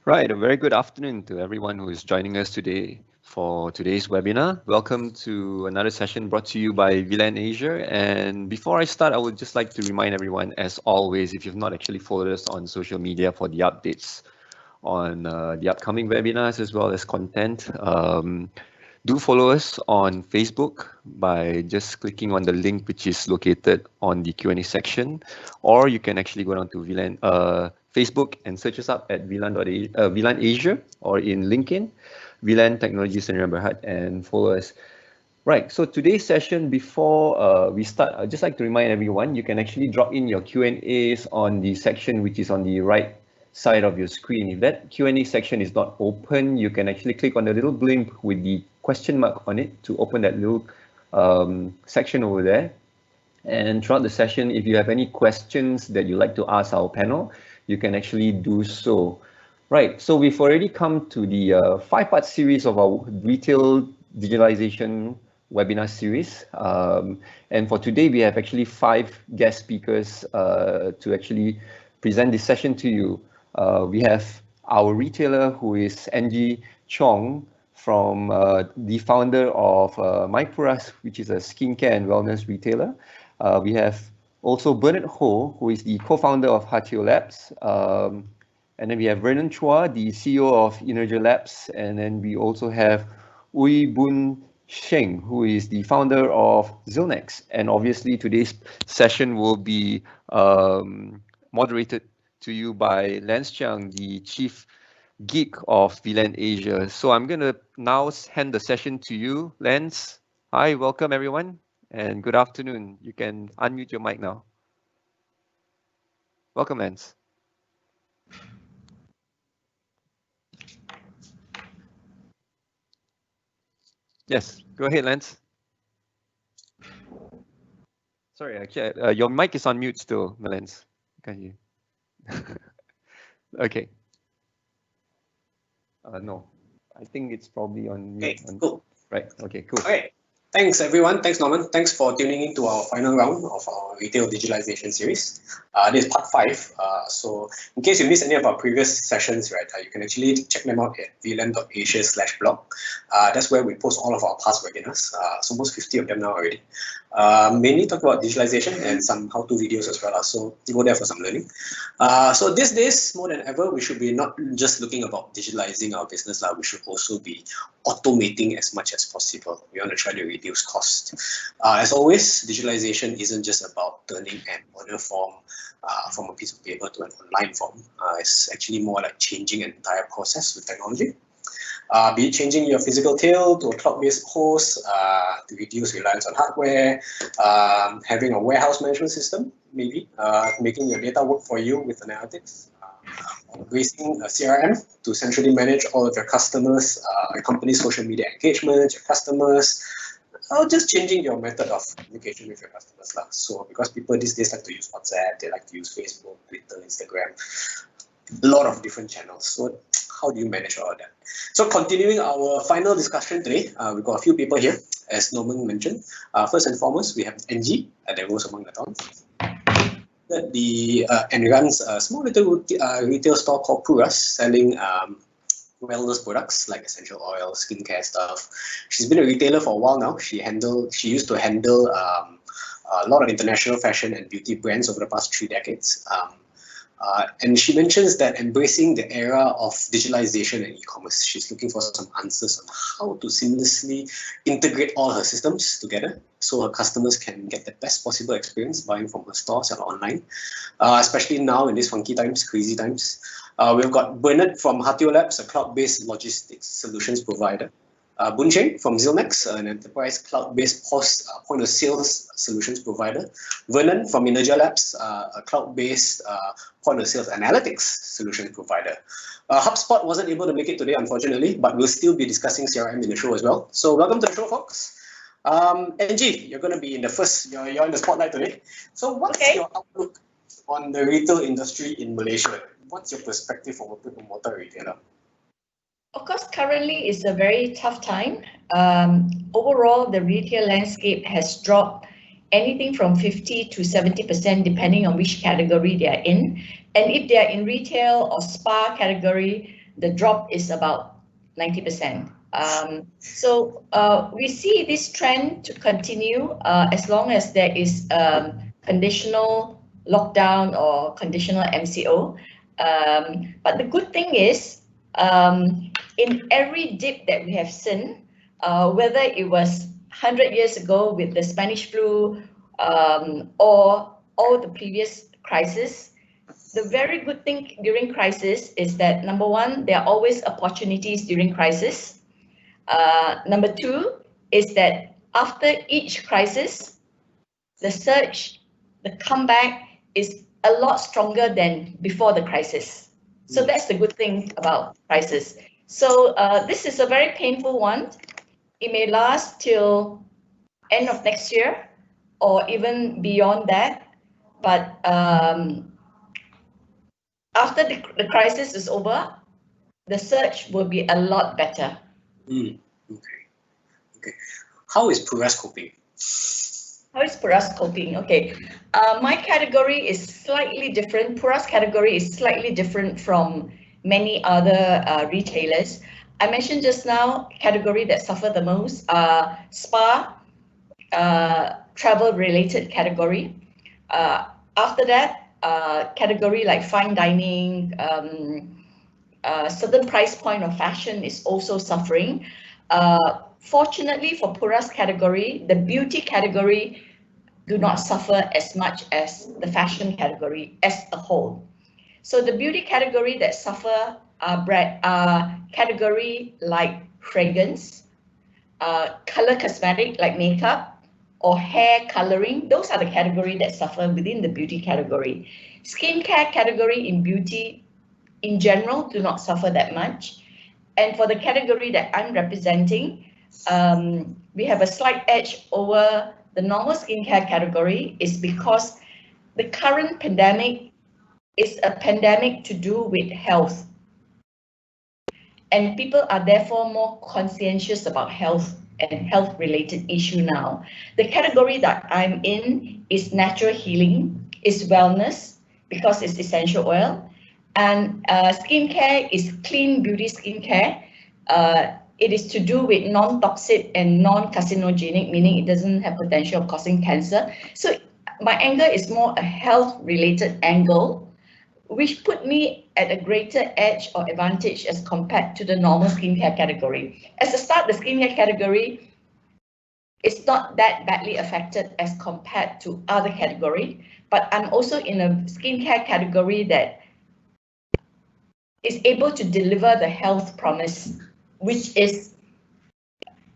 Right, a very good afternoon to everyone who is joining us today for today's webinar. Welcome to another session brought to you by VLAN Asia. And before I start, I would just like to remind everyone, as always, if you've not actually followed us on social media for the updates on the upcoming webinars as well as content, do follow us on Facebook by just clicking on the link which is located on the Q&A section, or you can actually go down to VLAN Facebook and search us up at VLAN Asia, or in LinkedIn, VLAN Technology Center Berhad, and follow us. Right, so today's session, before we start, I'd just like to remind everyone, you can actually drop in your Q&As on the section which is on the right side of your screen. If that Q&A section is not open, you can actually click on the little blimp with the question mark on it to open that little section over there. And throughout the session, if you have any questions that you'd like to ask our panel, you can actually do so. Right, so we've already come to the 5-part series of our retail digitalization webinar series. And for today, we have actually 5 guest speakers to actually present this session to you. We have our retailer, who is Angie Chong, from the founder of Puras, which is a skincare and wellness retailer. We have also Bernard Ho, who is the co-founder of Hatio Labs. And then we have Vernon Chua, the CEO of Energy Labs. And then we also have Ui Boon Sheng, who is the founder of Zilnex. And obviously today's session will be moderated to you by Lance Chiang, the Chief Geek of VLAN Asia. So I'm going to now hand the session to you, Lance. Hi, welcome everyone, and good afternoon. You can unmute your mic now. Welcome, Lance. Yes, go ahead, Lance. Sorry, actually, your mic is on mute still, Lance. Can you? Okay. No, I think it's probably on mute. Okay, cool. Right, okay, cool. Okay, thanks everyone. Thanks, Norman. Thanks for tuning in to our final round of our retail digitalization series. This is part 5. So in case you missed any of our previous sessions, right, you can actually check them out at vlan.asia/blog. That's where we post all of our past webinars. It's almost 50 of them now already. Mainly talk about digitalization and some how-to videos as well. So you go there for some learning. So these days, more than ever, we should be not just looking about digitalizing our business. We should also be automating as much as possible. We want to try to reduce cost. As always, digitalization isn't just about turning an order form from a piece of paper to an online form. It's actually more like changing an entire process with technology. Be it changing your physical tail to a cloud-based host to reduce reliance on hardware, having a warehouse management system, maybe, making your data work for you with analytics, embracing a CRM to centrally manage all of your customers, your company's social media engagement, your customers, or just changing your method of communication with your customers. So because people these days like to use WhatsApp, they like to use Facebook, Twitter, Instagram, a lot of different channels. So how do you manage all of that? So continuing our final discussion today, we've got a few people here, as Norman mentioned. First and foremost, we have Angie, that goes among the towns. And runs a small little retail store called Puras, selling wellness products like essential oil, skincare stuff. She's been a retailer for a while now. She used to handle a lot of international fashion and beauty brands over the past 3 decades. And she mentions that embracing the era of digitalization and e-commerce, she's looking for some answers on how to seamlessly integrate all her systems together so her customers can get the best possible experience buying from her stores and online, especially now in these funky times, crazy times. We've got Bernard from Hatio Labs, a cloud-based logistics solutions provider. Boon Cheng from Zilnex, an enterprise cloud-based point-of-sale solutions provider. Vernon from Energy Labs, a cloud-based point-of-sale analytics solutions provider. HubSpot wasn't able to make it today, unfortunately, but we'll still be discussing CRM in the show as well. So welcome to the show, folks. Angie, you're going to be in the first, you're in the spotlight today. So what's your outlook on the retail industry in Malaysia? What's your perspective from a brick-and-mortar retailer? Of course, currently it's a very tough time. Overall, the retail landscape has dropped anything from 50 to 70% depending on which category they are in. And if they are in retail or spa category, the drop is about 90%. So we see this trend to continue as long as there is conditional lockdown or conditional MCO. But the good thing is, in every dip that we have seen, whether it was 100 years ago with the Spanish flu or all the previous crises, the very good thing during crisis is that, number one, there are always opportunities during crisis. Number two is that after each crisis, the surge, the comeback is a lot stronger than before the crisis. So that's the good thing about crisis. So this is a very painful one. It may last till end of next year or even beyond that. But after the crisis is over, the surge will be a lot better. Okay. How is Puras coping? How is Puras coping? Okay, my category is slightly different. Puras category is slightly different from many other retailers. I mentioned just now, category that suffer the most, spa, travel-related category. After that, category like fine dining, certain price point of fashion is also suffering. Fortunately for Puras category, the beauty category do not suffer as much as the fashion category as a whole. So the beauty category that suffer are category like fragrance, color cosmetic like makeup, or hair coloring. Those are the category that suffer within the beauty category. Skincare category in beauty in general do not suffer that much. And for the category that I'm representing, we have a slight edge over the normal skincare category is because the current pandemic is a pandemic to do with health. And people are therefore more conscientious about health and health related issue now. The category that I'm in is natural healing, is wellness because it's essential oil, and skincare is clean beauty skincare. It is to do with non-toxic and non-carcinogenic, meaning it doesn't have potential of causing cancer. So my angle is more a health related angle, which put me at a greater edge or advantage as compared to the normal skincare category. As a start, the skincare category is not that badly affected as compared to other category, but I'm also in a skincare category that is able to deliver the health promise, which is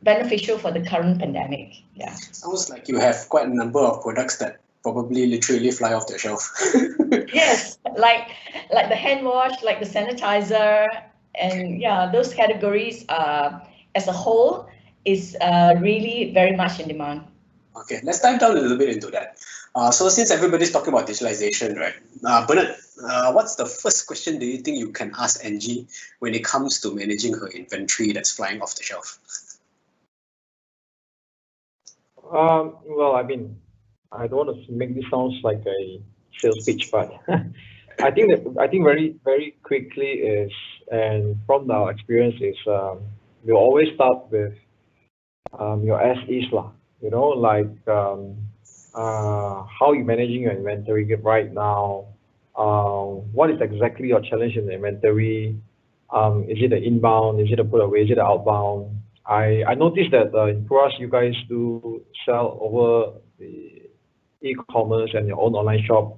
beneficial for the current pandemic. Yeah. Sounds like you have quite a number of products that probably literally fly off the shelf. Yes, like the hand wash, like the sanitizer, and yeah, those categories as a whole is really very much in demand. Okay, let's dive down a little bit into that. So since everybody's talking about digitalization, right? Bernard, what's the first question do you think you can ask Angie when it comes to managing her inventory that's flying off the shelf? Well, I mean, I don't want to make this sound like a sales pitch, but I think very quickly is, and from our experience is, you always start with your as is lah. You know, like how you're managing your inventory right now. What is exactly your challenge in the inventory? Is it the inbound? Is it a put away? Is it the outbound? I noticed that in Puras, you guys do sell over the e-commerce and your own online shop.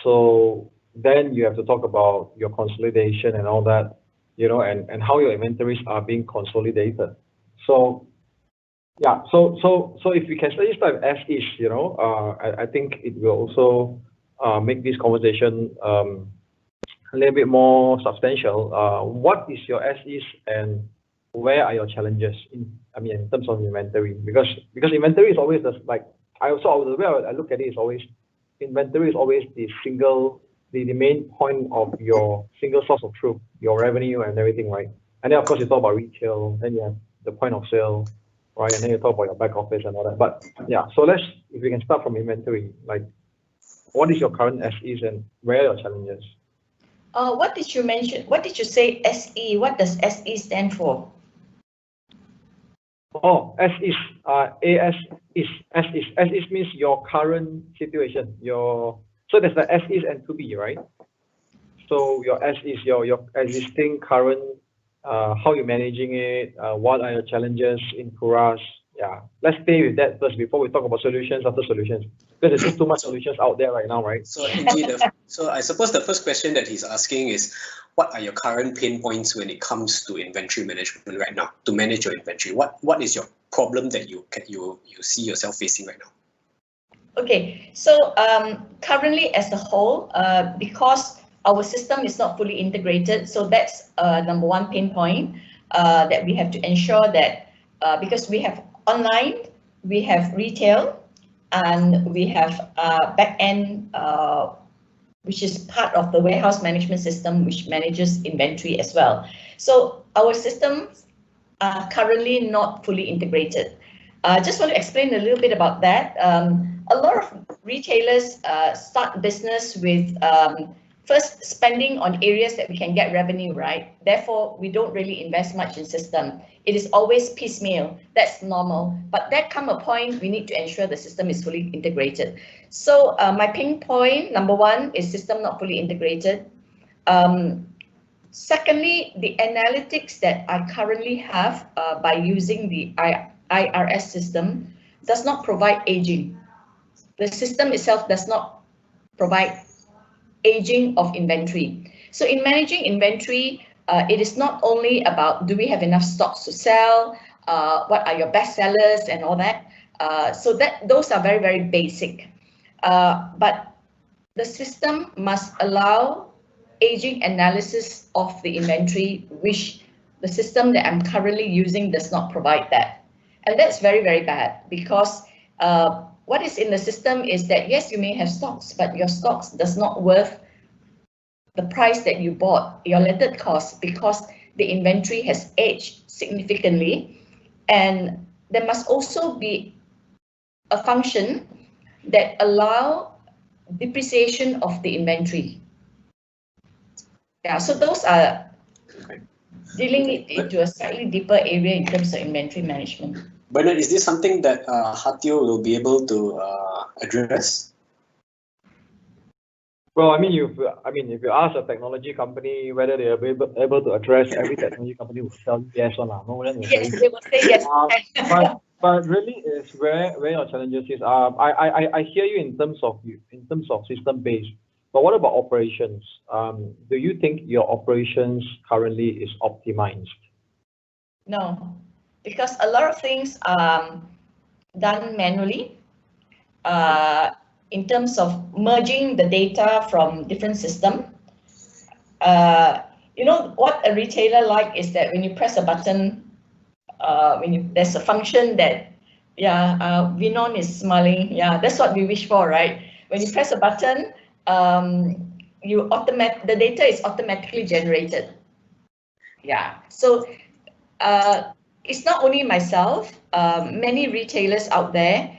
So then you have to talk about your consolidation and all that, you know, and how your inventories are being consolidated. So yeah, so if we can study stuff as is, you know, I think it will also make this conversation a little bit more substantial. What is your as is and where are your challenges in terms of inventory? Because inventory is always the the way I look at it is always inventory is always the main point of your single source of truth, your revenue and everything, right? And then of course you talk about retail, then you have the point of sale, right? And then you talk about your back office and all that. But yeah, so if we can start from inventory, like what is your current as is and where are your challenges? What did you mention? What did you say? SE. What does SE stand for? Oh, as is, AS is, as is means your current situation, so there's the as is and to be, right? So your as is your existing current, how you're managing it, what are your challenges in Puras? Yeah, let's stay with that first before we talk about solutions after solutions, because there's just too much solutions out there right now, right? So Angie, so I suppose the first question that he's asking is, what are your current pain points when it comes to inventory management right now, to manage your inventory? What is your problem that you see yourself facing right now? Okay, so currently as a whole, because our system is not fully integrated, so that's number one pain point that we have to ensure that because we have online, we have retail, and we have back end, which is part of the warehouse management system, which manages inventory as well. So our systems are currently not fully integrated. Just want to explain a little bit about that. A lot of retailers start business with first spending on areas that we can get revenue, right? Therefore, we don't really invest much in system. It is always piecemeal. That's normal. But there come a point we need to ensure the system is fully integrated. So my pain point, number one, is system not fully integrated. Secondly, the analytics that I currently have by using the IRS system does not provide aging. The system itself does not provide aging of inventory. So in managing inventory, it is not only about do we have enough stocks to sell, what are your best sellers and all that. So that those are very, very basic. But the system must allow aging analysis of the inventory, which the system that I'm currently using does not provide that. And that's very, very bad because what is in the system is that, yes, you may have stocks, but your stocks does not worth the price that you bought, your landed cost, because the inventory has aged significantly. And there must also be a function that allow depreciation of the inventory. Yeah, so those are dealing it into a slightly deeper area in terms of inventory management. Bernard, is this something that Hatio will be able to address? Well, I mean, if you ask a technology company whether they are able to address, every technology company will tell you yes or no. Yes, they will say yes. But really, is where your challenges is. I hear you in terms of system based, but what about operations? Do you think your operations currently is optimized? No, because a lot of things are done manually. In terms of merging the data from different systems. You know what a retailer like is that when you press a button, there's a function that, yeah, Vinon is smiling. Yeah, that's what we wish for, right? When you press a button, the data is automatically generated. Yeah, so it's not only myself. Many retailers out there,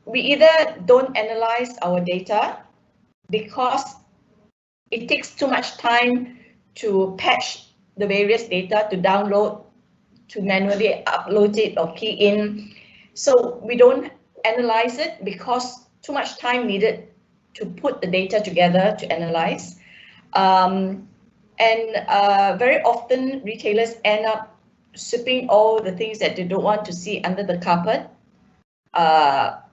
we either don't analyze our data because it takes too much time to patch the various data, to download, to manually upload it or key in. So we don't analyze it because too much time needed to put the data together to analyze. And very often retailers end up sweeping all the things that they don't want to see under the carpet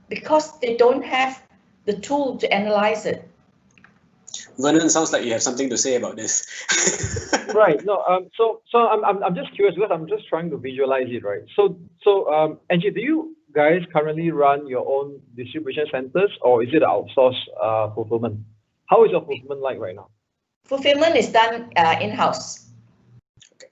because they don't have the tool to analyze it. Vernon, sounds like you have something to say about this. Right. No. So I'm just curious because I'm just trying to visualize it. Right. So Angie, do you guys currently run your own distribution centers or is it outsourced fulfillment? How is your fulfillment like right now? Fulfillment is done in-house. Okay.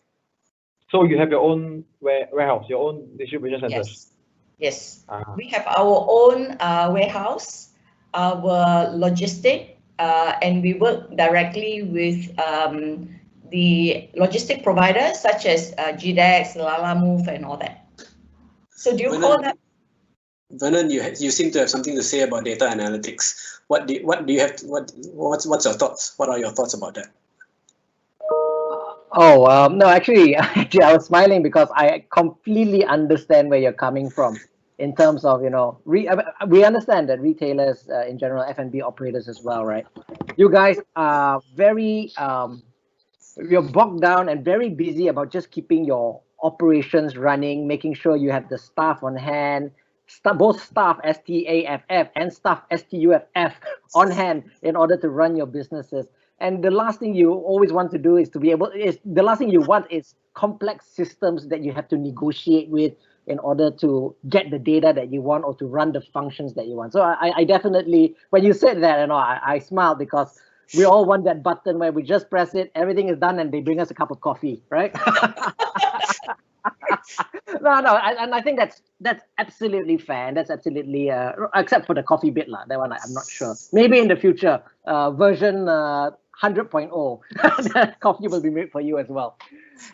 So you have your own warehouse, your own distribution centers. Yes. We have our own warehouse, our logistic, and we work directly with the logistic providers such as GDEX, Lalamove, and all that. So do you call that? Vernon, you seem to have something to say about data analytics. What do you have? What's your thoughts? What are your thoughts about that? Oh, no, actually, I was smiling because I completely understand where you're coming from in terms of, we understand that retailers in general, F&B operators as well, right? You guys are very, you're bogged down and very busy about just keeping your operations running, making sure you have the staff on hand, both staff, STAFF, and staff, STUFF, on hand in order to run your businesses. And the last thing you always want to do is the last thing you want is complex systems that you have to negotiate with in order to get the data that you want or to run the functions that you want. So I definitely, when you said that, I smiled because we all want that button where we just press it, everything is done, and they bring us a cup of coffee, right? No, and I think that's absolutely fair, and that's absolutely except for the coffee bit lah. That one I'm not sure. Maybe in the future, version 100.0, that coffee will be made for you as well.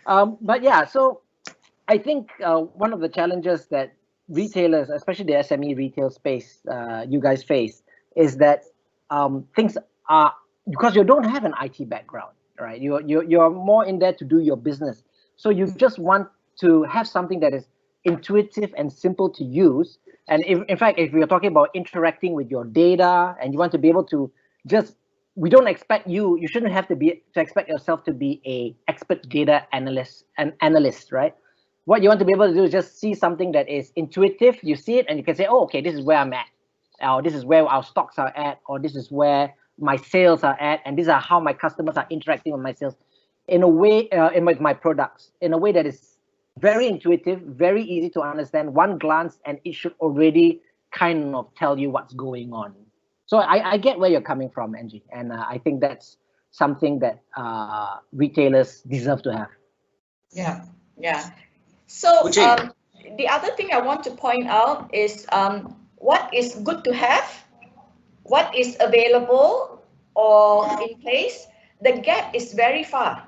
But yeah, so I think one of the challenges that retailers, especially the SME retail space, you guys face, is that things are, because you don't have an IT background, right? You're more in there to do your business, so you just want to have something that is intuitive and simple to use. And in fact, if we're talking about interacting with your data, and you want to be able to we don't expect you shouldn't have to expect yourself to be a expert data analyst, right? What you want to be able to do is just see something that is intuitive. You see it and you can say, oh, okay, this is where I'm at, or this is where our stocks are at, or this is where my sales are at, and these are how my customers are interacting with my sales in a way, with my products, in a way that is very intuitive, very easy to understand, one glance, and it should already kind of tell you what's going on. So I get where you're coming from, Angie, and I think that's something that retailers deserve to have. Yeah. So the other thing I want to point out is what is good to have, what is available or in place. The gap is very far.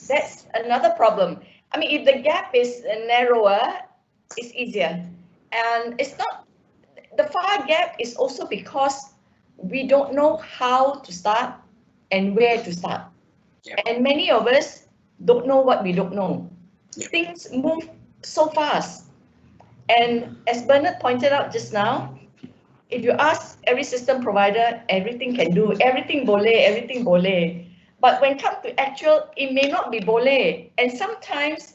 That's another problem. I mean, if the gap is narrower, it's easier. And it's not, the far gap is also because we don't know how to start and where to start. Yep. And many of us don't know what we don't know. Yep. Things move so fast. And as Bernard pointed out just now, if you ask every system provider, everything can do, everything boleh. But when it comes to actual, it may not be boleh. And sometimes,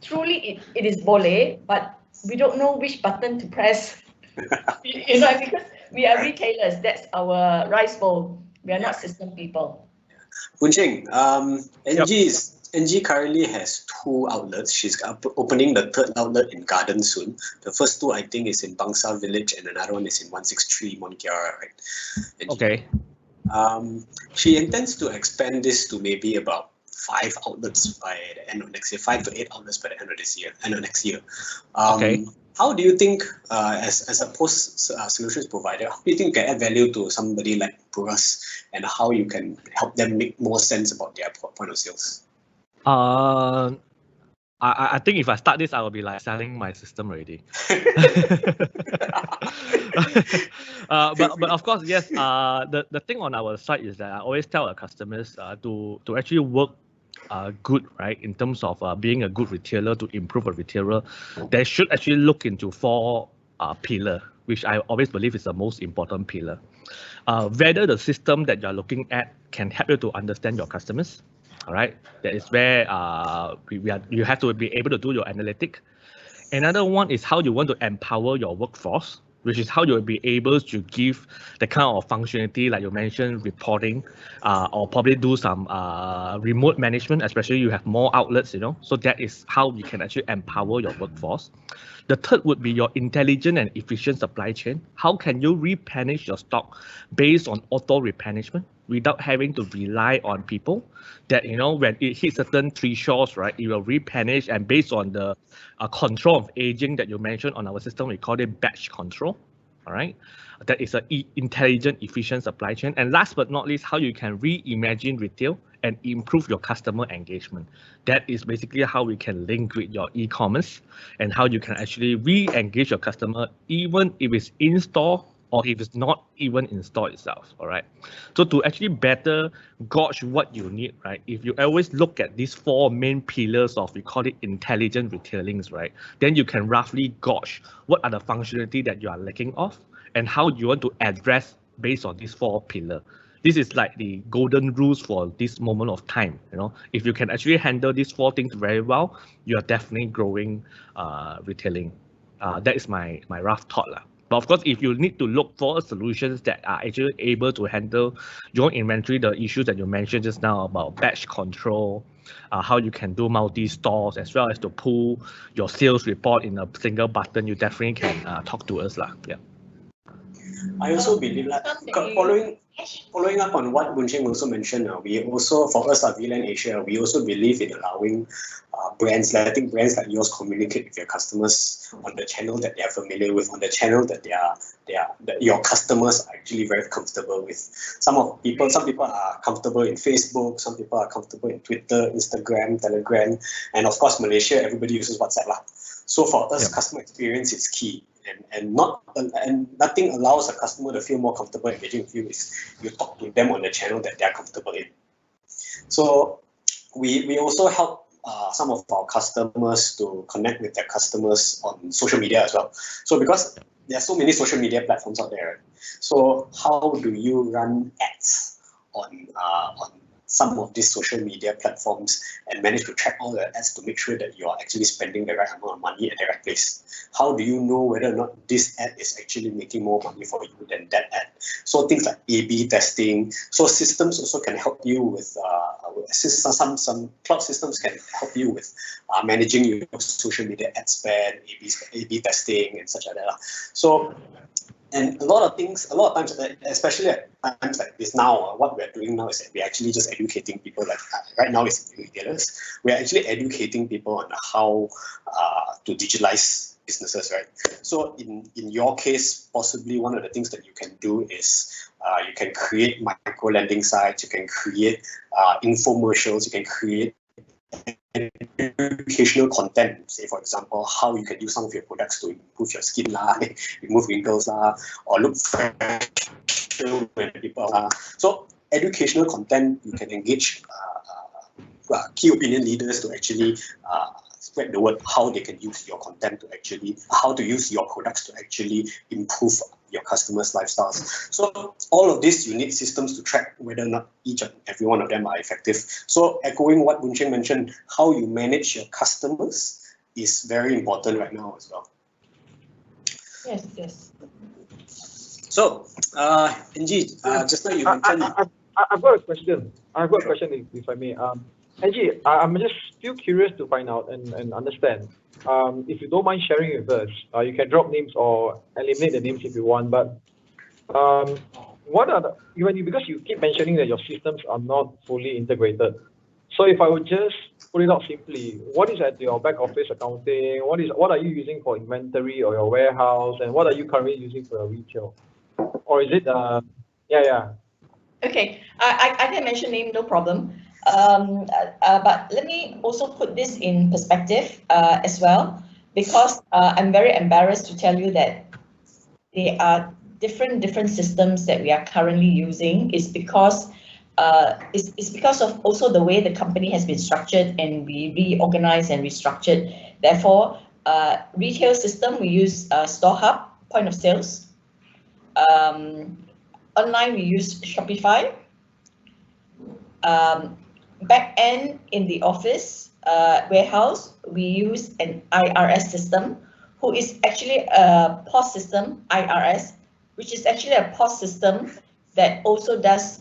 truly, it is boleh, but we don't know which button to press. Because we are retailers. That's our rice bowl. We are not system people. Boon Cheng, Angie currently has 2 outlets. She's opening the 3rd outlet in Garden soon. The first 2, I think, is in Bangsar Village, and another one is in 163 Monkiara, right? Angie. Okay. She intends to expand this to maybe about 5 outlets by the end of next year, 5 to 8 outlets by the end of next year. Okay. How do you think, as a post solutions provider, how do you think you can add value to somebody like Puras, and how you can help them make more sense about their point of sales? I think if I start this, I will be like selling my system already. But of course, yes. The thing on our side is that I always tell our customers to actually work good, right? In terms of being a good retailer, to improve a retailer, they should actually look into 4 pillars, which I always believe is the most important pillar. Whether the system that you're looking at can help you to understand your customers. All right, that is where you have to be able to do your analytic. Another one is how you want to empower your workforce, which is how you'll be able to give the kind of functionality like you mentioned, reporting, or probably do some remote management, especially you have more outlets, So that is how you can actually empower your workforce. The third would be your intelligent and efficient supply chain. How can you replenish your stock based on auto replenishment without having to rely on people? That, when it hits certain thresholds, right, it will replenish, and based on the control of aging that you mentioned on our system, we call it batch control. All right, that is an intelligent, efficient supply chain. And last but not least, how you can reimagine retail and improve your customer engagement. That is basically how we can link with your e-commerce and how you can actually re-engage your customer, even if it's in store or if it's not even in store itself. All right. So to actually better gauge what you need, right? If you always look at these four main pillars of, we call it intelligent retailings, right? Then you can roughly gauge what are the functionality that you are lacking of and how you want to address based on these four pillars. This is like the golden rules for this moment of time. You know, if you can actually handle these four things very well, you are definitely growing retailing. That is my rough thought lah. But of course, if you need to look for solutions that are actually able to handle your inventory, the issues that you mentioned just now about batch control, how you can do multi-stores, as well as to pull your sales report in a single button, you definitely can talk to us lah. Yeah. I also believe that following up on what Boon Cheng also mentioned, we also, for us at VLAN Asia, we also believe in allowing letting brands like yours communicate with your customers on the channel that they are familiar with, on the channel that your customers are actually very comfortable with. Some people are comfortable in Facebook, some people are comfortable in Twitter, Instagram, Telegram, and of course Malaysia, everybody uses WhatsApp lah. So for us, customer experience is key. And nothing allows a customer to feel more comfortable engaging with you is you talk to them on the channel that they're comfortable in. So we also help some of our customers to connect with their customers on social media as well. So because there are so many social media platforms out there, so how do you run ads on some of these social media platforms and manage to track all the ads to make sure that you are actually spending the right amount of money at the right place? How do you know whether or not this ad is actually making more money for you than that ad? So things like A/B testing. So systems also can help you with some cloud systems can help you with managing your social media ad spend, A/B testing, and such like that. So. And a lot of times, especially at times like this now, what we're doing now is that we're actually just educating people. Like right now, it's retailers. We're actually educating people on how to digitalize businesses, right? So in your case, possibly one of the things that you can do is you can create micro landing sites, you can create infomercials, you can create educational content, say for example, how you can use some of your products to improve your skin, remove wrinkles, or look fresh when people are. So educational content, you can engage key opinion leaders to actually spread the word how they can use your content to actually, how to use your products to actually improve your customers' lifestyles. So all of this, you need systems to track whether or not each and every one of them are effective. So echoing what Boon Cheng mentioned, how you manage your customers is very important right now as well. Yes. So, Angie, just now you mentioned... I've got a question. If I may. Angie, I'm just still curious to find out and understand. If you don't mind sharing with us, you can drop names or eliminate the names if you want. But what are because you keep mentioning that your systems are not fully integrated. So if I would just put it out simply, what is at your back office accounting? What are you using for inventory or your warehouse, and what are you currently using for your retail? Or is it Okay, I can mention name, no problem. But let me also put this in perspective as well, because I'm very embarrassed to tell you that there are different systems that we are currently using. It's because of also the way the company has been structured, and we reorganized and restructured. Therefore, retail system, we use Store Hub, point of sales. Online, we use Shopify. Back end in the office warehouse, we use an IRS system, who is actually a POS system, IRS, which is actually a POS system that also does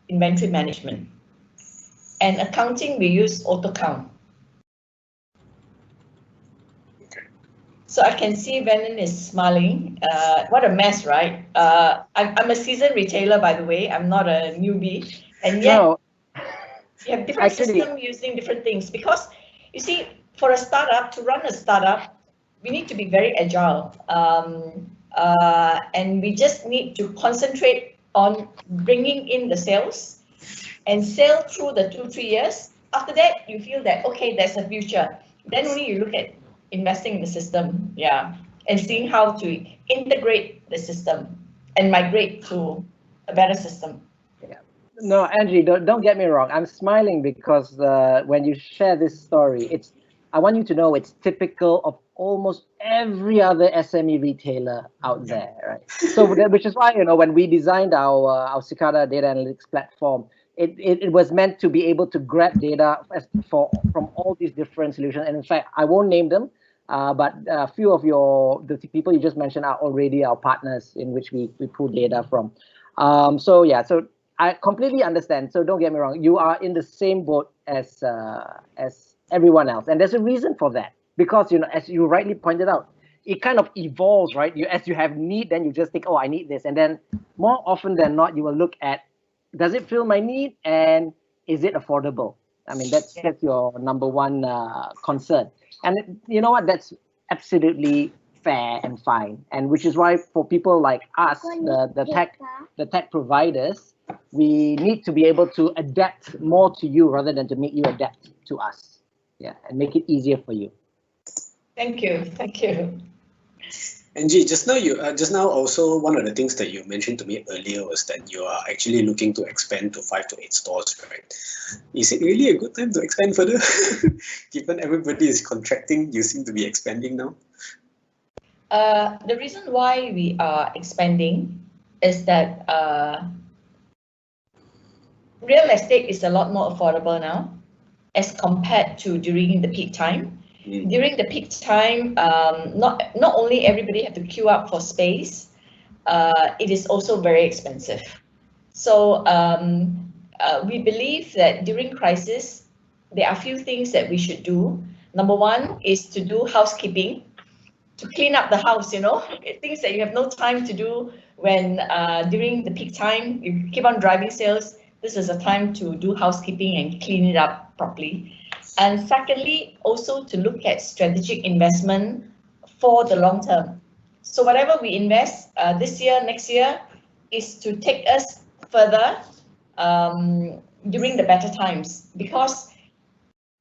inventory management. And accounting, we use AutoCount. So I can see Venon is smiling. What a mess, right? I'm a seasoned retailer, by the way. I'm not a newbie. And yet, you have different systems using different things. Because, you see, for a startup, to run a startup, we need to be very agile. and we just need to concentrate on bringing in the sales and sell through the 2-3 years. After that, you feel that, okay, there's a future. Then only you look at investing in the system, and seeing how to integrate the system and migrate to a better system. No, Angie, don't get me wrong. I'm smiling because when you share this story, I want you to know it's typical of almost every other SME retailer out there, right? So which is why, when we designed our Cicada data analytics platform, it was meant to be able to grab data from all these different solutions. And in fact, I won't name them, but a few of the people you just mentioned are already our partners in which we pull data from. So I completely understand. So don't get me wrong. You are in the same boat as everyone else, and there's a reason for that. Because as you rightly pointed out, it kind of evolves, right? As you have need, then you just think, oh, I need this, and then more often than not, you will look at, does it fill my need, and is it affordable? I mean, that's your number one concern, and you know what? That's absolutely fair and fine, and which is why for people like us, the tech providers, we need to be able to adapt more to you rather than to make you adapt to us. And make it easier for you. Thank you. Angie, just now also one of the things that you mentioned to me earlier was that you are actually looking to expand to 5 to 8 stores, right? Is it really a good time to expand further? Given everybody is contracting, you seem to be expanding now. The reason why we are expanding is that real estate is a lot more affordable now as compared to during the peak time. During the peak time, not only everybody have to queue up for space, it is also very expensive. So we believe that during crisis, there are a few things that we should do. Number one is to do housekeeping, to clean up the house, things that you have no time to do when during the peak time, you keep on driving sales. This is a time to do housekeeping and clean it up properly. And secondly, also to look at strategic investment for the long term. So whatever we invest this year, next year, is to take us further during the better times. Because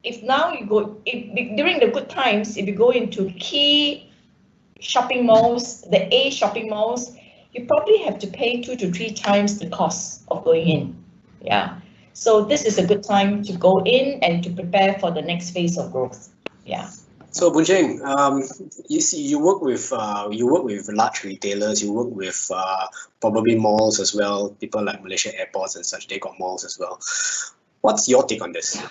if now you go, during the good times, if you go into key shopping malls, the A shopping malls, you probably have to pay 2 to 3 times the cost of going in. So this is a good time to go in and to prepare for the next phase of growth. So Boon Cheng, you see, you work with large retailers. You work with probably malls as well. People like Malaysia airports and such, they got malls as well. What's your take on this?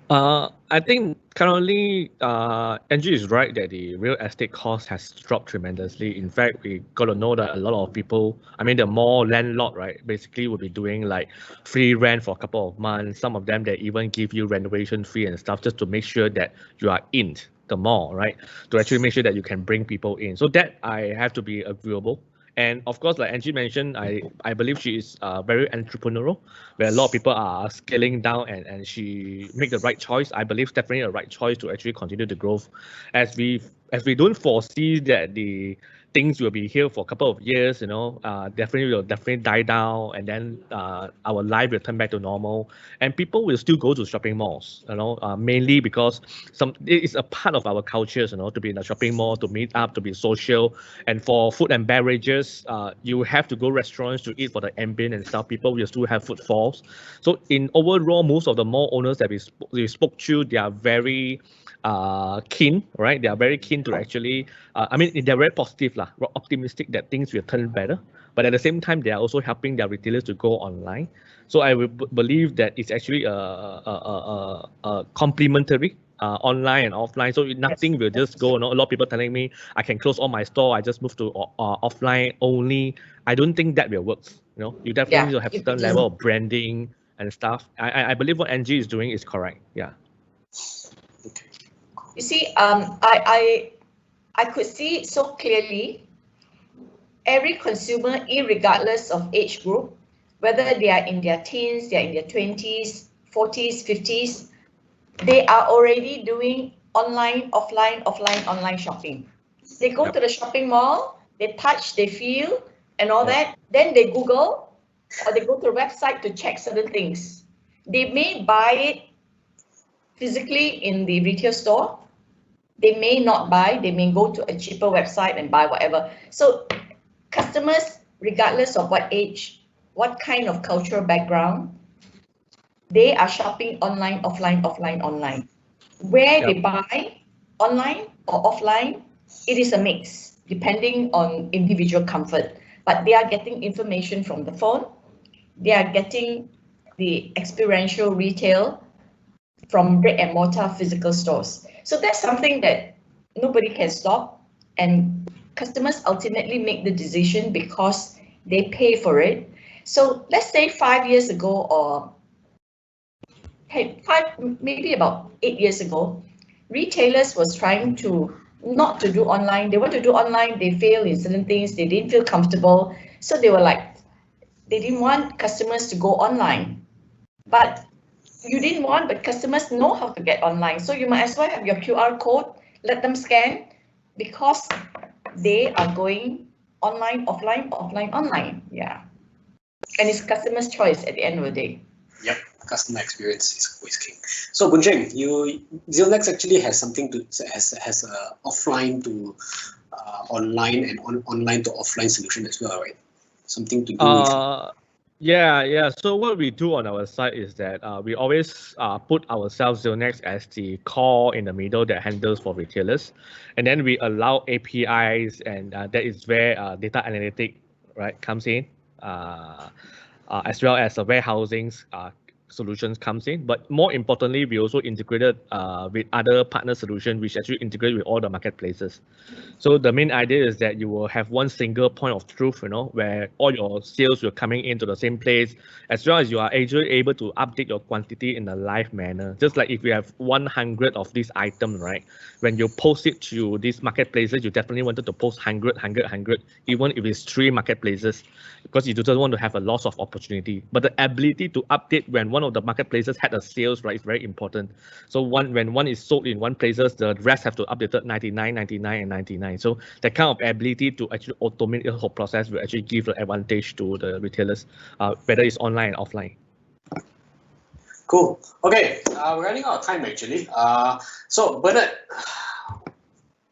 I think currently Angie is right that the real estate cost has dropped tremendously. In fact, we got to know that a lot of people, the mall landlord, right, basically will be doing like free rent for a couple of months. Some of them, they even give you renovation fee and stuff just to make sure that you are in the mall, right, to actually make sure that you can bring people in. So that I have to be agreeable. And of course, like Angie mentioned, I believe she is very entrepreneurial, where a lot of people are scaling down and she make the right choice. I believe definitely a right choice to actually continue the growth, as we don't foresee that the things will be here for a couple of years, definitely will die down, and then our life will turn back to normal, and people will still go to shopping malls, mainly because it is a part of our cultures, to be in a shopping mall, to meet up, to be social, and for food and beverages, you have to go restaurants to eat for the ambient and stuff. People will still have footfalls. So in overall, most of the mall owners that we spoke to, they are very keen, right? They are very keen to actually, they're very positive, optimistic that things will turn better. But at the same time, they are also helping their retailers to go online. So I will believe that it's actually a complementary, online and offline. So nothing will just go. A lot of people telling me I can close all my store, I just move to offline only. I don't think that will work. You definitely need to have a certain level of branding and stuff. I believe what Angie is doing is correct. You see, I could see it so clearly. Every consumer, irregardless of age group, whether they are in their teens, they are in their 20s, 40s, 50s, they are already doing online, offline, online shopping. They go to the shopping mall, they touch, they feel, and all that. Then they Google or they go to the website to check certain things. They may buy it physically in the retail store. They may not buy. They may go to a cheaper website and buy whatever. So customers, regardless of what age, what kind of cultural background, they are shopping online, offline, offline, online. Where they buy online or offline, it is a mix depending on individual comfort. But they are getting information from the phone. They are getting the experiential retail from brick and mortar physical stores. So that's something that nobody can stop, and customers ultimately make the decision because they pay for it. So let's say 5 years ago, or maybe about 8 years ago, retailers was trying to not to do online. They want to do online, they fail in certain things, they didn't feel comfortable. So they were like, they didn't want customers to go online. But you didn't want, but customers know how to get online. So you might as well have your QR code, let them scan, because they are going online, offline, offline, online. Yeah. And it's customer's choice at the end of the day. Yep, customer experience is always king. So Boon Cheng, Zionex actually has something to has a offline to online and online to offline solution as well, right? Something to do with. Yeah. So what we do on our site is that we always put ourselves Zionex as the core in the middle that handles for retailers, and then we allow APIs, and that is where data analytic comes in, as well as warehousing solutions comes in. But more importantly, we also integrated with other partner solutions, which actually integrate with all the marketplaces. So the main idea is that you will have one single point of truth, where all your sales will coming into the same place, as well as you are actually able to update your quantity in a live manner. Just like if you have 100 of these items, right? When you post it to these marketplaces, you definitely wanted to post 100, even if it's 3 marketplaces, because you don't want to have a loss of opportunity. But the ability to update when one of the marketplaces had a sales, right, is very important. So when one is sold in one places, the rest have to update it 99, 99, and 99. So that kind of ability to actually automate the whole process will actually give the advantage to the retailers, whether it's online and offline. Cool. Okay, we're running out of time actually. So Bernard,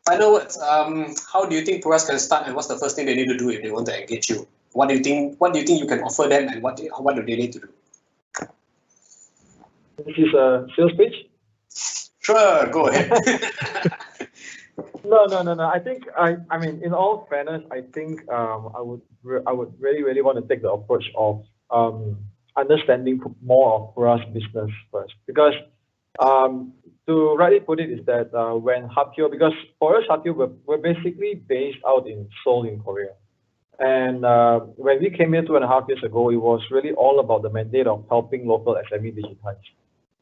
final words. How do you think Puras can start, and what's the first thing they need to do if they want to engage you? What do you think you can offer them, and what do they need to do? This is a sales pitch? Sure, go ahead. No. I think I mean, in all fairness, I think I would really want to take the approach of understanding more of Puras business first, because to rightly put it is that when Hapyo, because for us Hapyo, we're basically based out in Seoul in Korea, and when we came here 2.5 years ago, it was really all about the mandate of helping local SME digitize.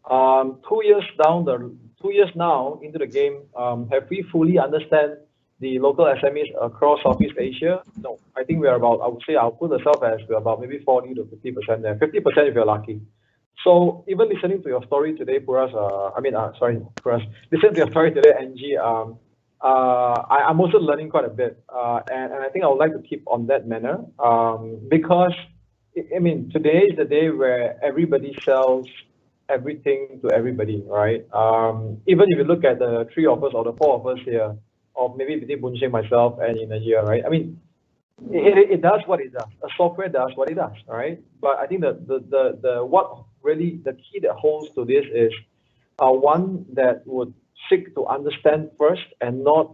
2 years now into the game, have we fully understand the local SMEs across Southeast Asia? No, I think we are about, I would say I'll put myself as we're about maybe 40 to 50% there, 50% if you're lucky. So even listening to your story today, Puras, Puras, listen to your story today, Angie, I'm also learning quite a bit, and I think I would like to keep on that manner, because I mean, today is the day where everybody sells everything to everybody, right? Even if you look at the 3 of us or the 4 of us here, or maybe between Boon Cheng, myself, and in a year, right? I mean, it does what it does. A software does what it does, right? But I think what really the key that holds to this is one that would seek to understand first and not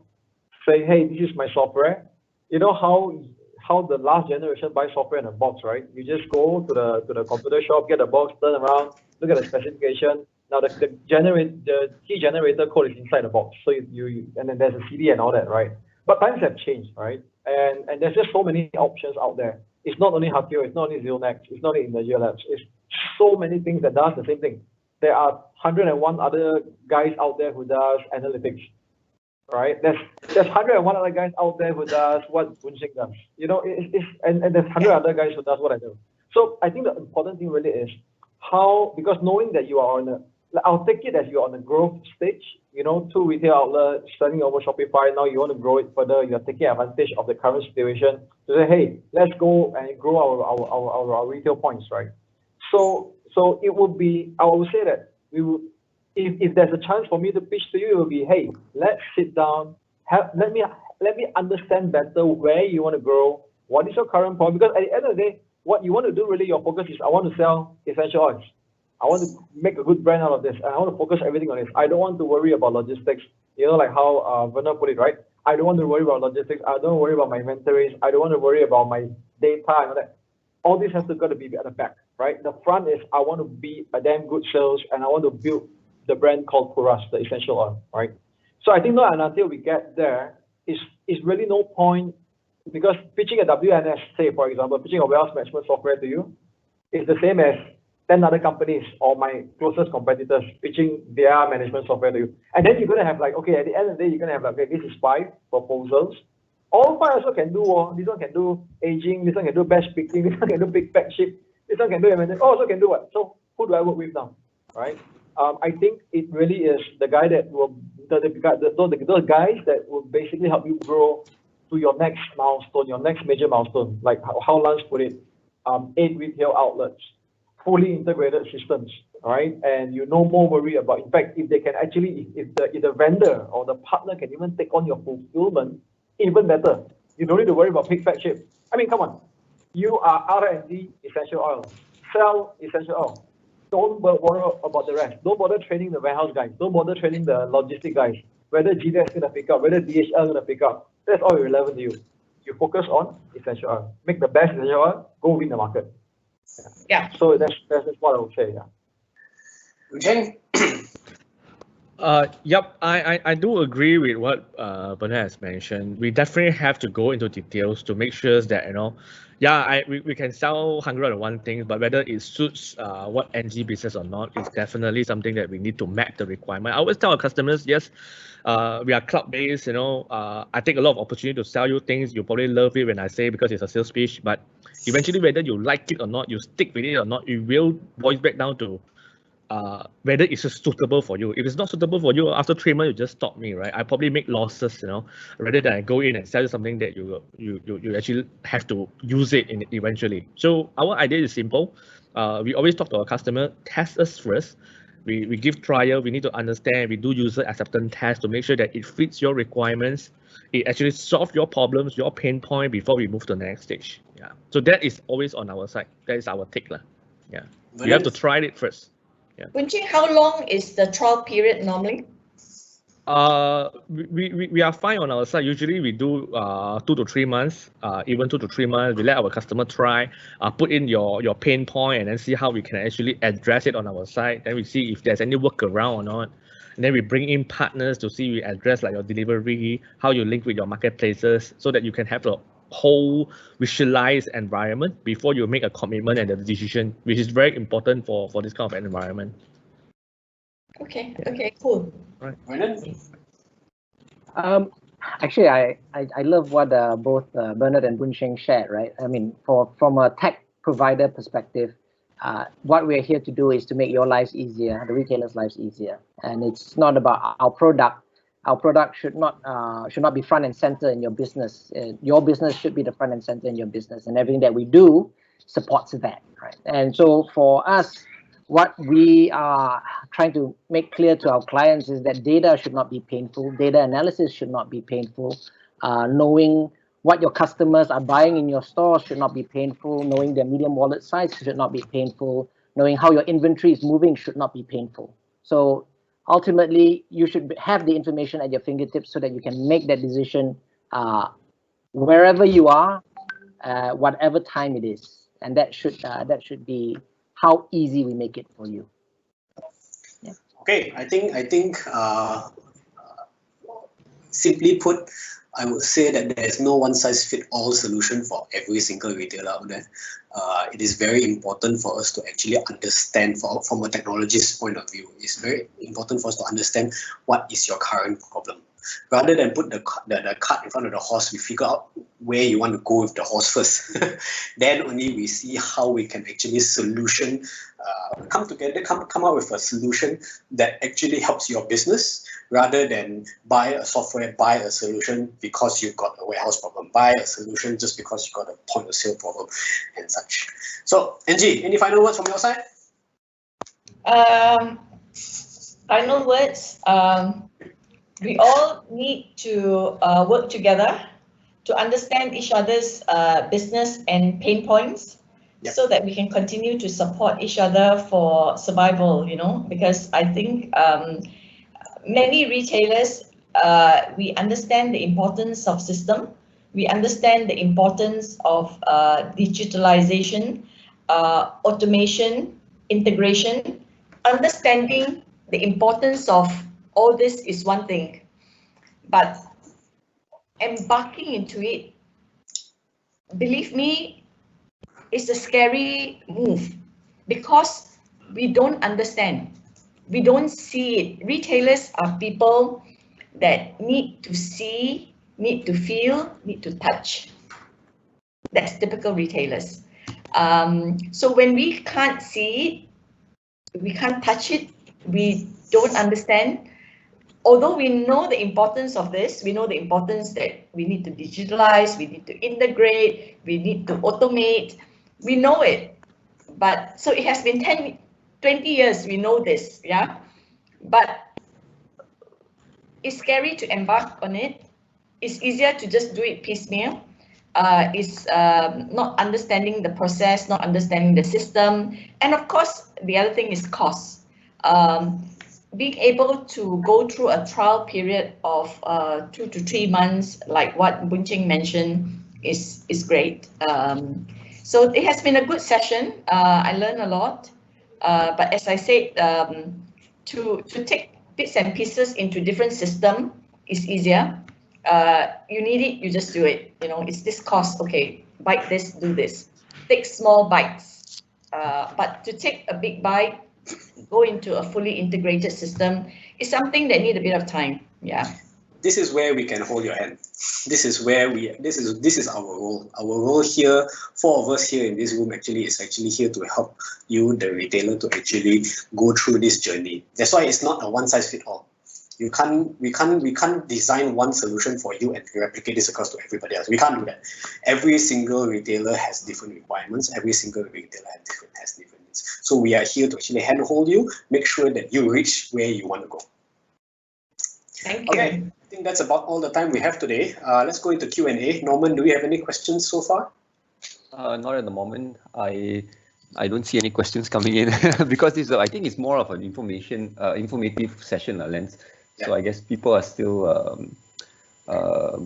say, hey, this is my software. You know how the last generation buys software in a box, right? You just go to the computer shop, get a box, turn around, look at the specification. Now the key generator code is inside the box. So and then there's a CD and all that, right? But times have changed, right? And there's just so many options out there. It's not only Hapyo, it's not only Zionex, it's not only Energia Labs. It's so many things that does the same thing. There are 101 other guys out there who does analytics, right? There's 101 other guys out there who does what Boon Cheng does. You know, and there's 100 other guys who does what I do. So I think the important thing really is how, because knowing that you are on I'll take it as you're on the growth stage. 2 retail outlets starting over Shopify. Now you want to grow it further. You're taking advantage of the current situation to say, hey, let's go and grow our retail points, right? So it would be, I would say that we will, if there's a chance for me to pitch to you, it will be, hey, let's sit down, let me understand better where you want to grow, what is your current point, because at the end of the day, what you want to do really, your focus is, I want to sell essential oils. I want to make a good brand out of this, and I want to focus everything on this. I don't want to worry about logistics, like how Werner put it, right? I don't want to worry about logistics. I don't worry about my inventories. I don't want to worry about my data and all that. All this has got to be at the back, right? The front is, I want to be a damn good sales, and I want to build the brand called Puras, the essential oil, right? So I think not until we get there, is really no point, because pitching a WNS, say for example, pitching a wealth management software to you, is the same as 10 other companies or my closest competitors pitching their management software to you. And then you're going to have like, okay, at the end of the day, you're going to have like, okay, this is 5 proposals. All 5 also can do, this one can do aging, this one can do batch picking, this one can do big pack ship, this one can do M&A, also can do what? So who do I work with now, right? I think it really is the guy that will, those guys that will basically help you grow to your next milestone, your next major milestone, like how Lance put it, 8 retail outlets, fully integrated systems, right? And you no more worry about, in fact, if they can actually, if the vendor or the partner can even take on your fulfillment, even better. You don't need to worry about pick, pack, ship. I mean, come on. You are R&D essential oil. Sell essential oil. Don't worry about the rest. Don't bother training the warehouse guys. Don't bother training the logistic guys. Whether GDS is going to pick up, whether DHL is going to pick up. That's all irrelevant to you. You focus on essential oil. Make the best essential oil. Go win the market. Yeah. So that's what I would say. Yeah. Cheng? Yep, I do agree with what Bernard has mentioned. We definitely have to go into details to make sure that, we can sell 101 things, but whether it suits what NG business or not is definitely something that we need to map the requirement. I always tell our customers, yes, we are cloud-based, I take a lot of opportunity to sell you things. You probably love it when I say because it's a sales pitch, but eventually whether you like it or not, you stick with it or not, it will boil back down to whether it's suitable for you. If it's not suitable for you, after 3 months, you just stop me, right? I probably make losses, rather than I go in and sell you something that you actually have to use it eventually. So our idea is simple. We always talk to our customer, test us first. We give trial, we need to understand, we do user acceptance tests to make sure that it fits your requirements. It actually solves your problems, your pain point before we move to the next stage. Yeah. So that is always on our side. That is our take. Yeah. You have to try it first. Yeah. Boon Ching, how long is the trial period normally? We are fine on our side. Usually we do 2 to 3 months, even 2 to 3 months. We let our customer try, put in your pain point, and then see how we can actually address it on our side. Then we see if there's any workaround or not. And then we bring in partners to see we address like your delivery, how you link with your marketplaces, so that you can have the whole visualized environment before you make a commitment and a decision, which is very important for this kind of environment. Okay, cool. Right. Actually, I love what both Bernard and Boon Cheng shared, right? I mean, from a tech provider perspective, what we're here to do is to make your lives easier, the retailers' lives easier. And it's not about our product. Our product should not be front and center in your business. Your business should be the front and center in your business, and everything that we do supports that, right? And so for us, what we are trying to make clear to our clients is that data should not be painful. Data analysis should not be painful. Knowing what your customers are buying in your store should not be painful. Knowing their medium wallet size should not be painful. Knowing how your inventory is moving should not be painful. So ultimately, you should have the information at your fingertips so that you can make that decision wherever you are, whatever time it is, and that should be how easy we make it for you. Yeah. Okay, I think simply put, I would say that there is no one-size-fits-all solution for every single retailer out there. It is very important for us to actually understand, from a technologist point of view, it's very important for us to understand what is your current problem. Rather than put the cart in front of the horse, we figure out where you want to go with the horse first. Then only we see how we can actually solution come together, come up with a solution that actually helps your business, rather than buy a software, buy a solution because you've got a warehouse problem, buy a solution just because you've got a point of sale problem and such. So Angie, any final words from your side? Final words. We all need to work together to understand each other's business and pain points, so that we can continue to support each other for survival, because I think many retailers, we understand the importance of system, we understand the importance of digitalization, automation, integration. Understanding the importance of all this is one thing, but embarking into it, believe me, is a scary move, because we don't understand, we don't see it. Retailers are people that need to see, need to feel, need to touch. That's typical retailers. So when we can't see it, we can't touch it, we don't understand. Although we know the importance of this, we know the importance that we need to digitalize, we need to integrate, we need to automate, we know it. But so it has been 10, 20 years, we know this, yeah? But it's scary to embark on it. It's easier to just do it piecemeal. It's not understanding the process, not understanding the system. And of course, the other thing is cost. Being able to go through a trial period of 2 to 3 months, like what Boon Ching mentioned, is great. So it has been a good session. I learned a lot. But as I said, to take bits and pieces into different system is easier. You need it, you just do it. It's this cost, okay, bite this, do this. Take small bites. But to take a big bite, go into a fully integrated system is something that need a bit of time. Yeah. This is where we can hold your hand. This is where this is our role. Our role here, 4 of us here in this room is actually here to help you, the retailer, to actually go through this journey. That's why it's not a one size fits all. We can't design one solution for you and replicate this across to everybody else. We can't do that. Every single retailer has different requirements. Every single retailer has different needs. So we are here to actually handhold you, make sure that you reach where you want to go. Thank you. Okay, I think that's about all the time we have today. Let's go into Q&A. Norman, do we have any questions so far? Not at the moment. I don't see any questions coming in because this I think it's more of an informative session, Lens. So I guess people are still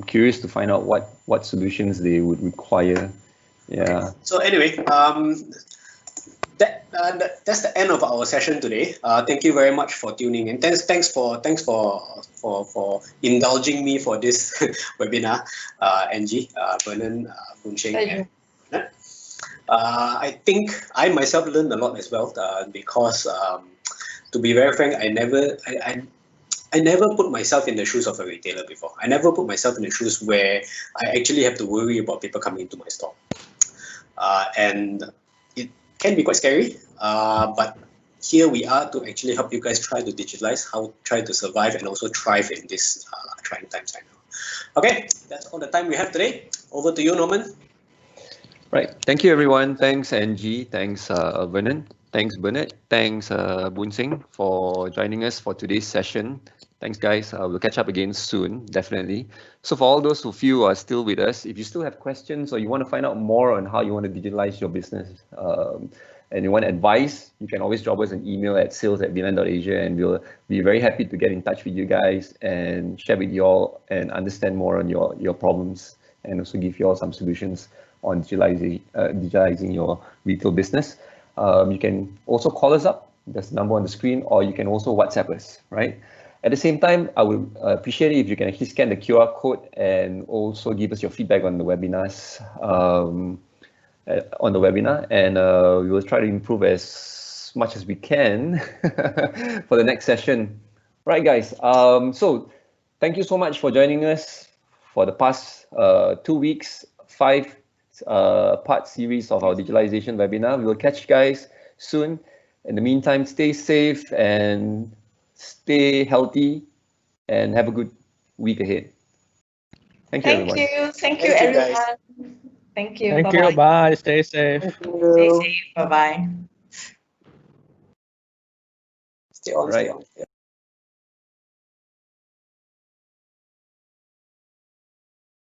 curious to find out what solutions they would require. Yeah. So anyway, that's the end of our session today. Thank you very much for tuning in. Thanks for indulging me for this webinar, Angie, Vernon, Boon Ching, and I think I myself learned a lot as well, because to be very frank, I never put myself in the shoes of a retailer before. I never put myself in the shoes where I actually have to worry about people coming into my store. And it can be quite scary, but here we are to actually help you guys try to digitalize, try to survive and also thrive in this trying times right now. Okay, that's all the time we have today. Over to you, Norman. Right. Thank you, everyone. Thanks, Angie. Thanks, Vernon. Thanks, Bernard. Thanks, Boon Sing, for joining us for today's session. Thanks, guys. We'll catch up again soon, definitely. So for all those of you who are still with us, if you still have questions or you want to find out more on how you want to digitalize your business and you want advice, you can always drop us an email at sales@vilan.asia, and we'll be very happy to get in touch with you guys and share with you all and understand more on your problems and also give you all some solutions on digitalizing your retail business. You can also call us up, there's the number on the screen, or you can also WhatsApp us, right? At the same time, I would appreciate it if you can actually scan the QR code and also give us your feedback on the webinars, and we will try to improve as much as we can for the next session. Right, guys, so thank you so much for joining us for the past 2 weeks, 5 part series of our digitalization webinar. We will catch you guys soon. In the meantime, stay safe and stay healthy and have a good week ahead. Thank you, everyone. Thank you, Thank you, guys. everyone. Thank you. Thank Bye-bye. you. Bye. Stay safe. Thank Stay you. safe. Bye-bye. Stay on, Right. stay on. Yeah.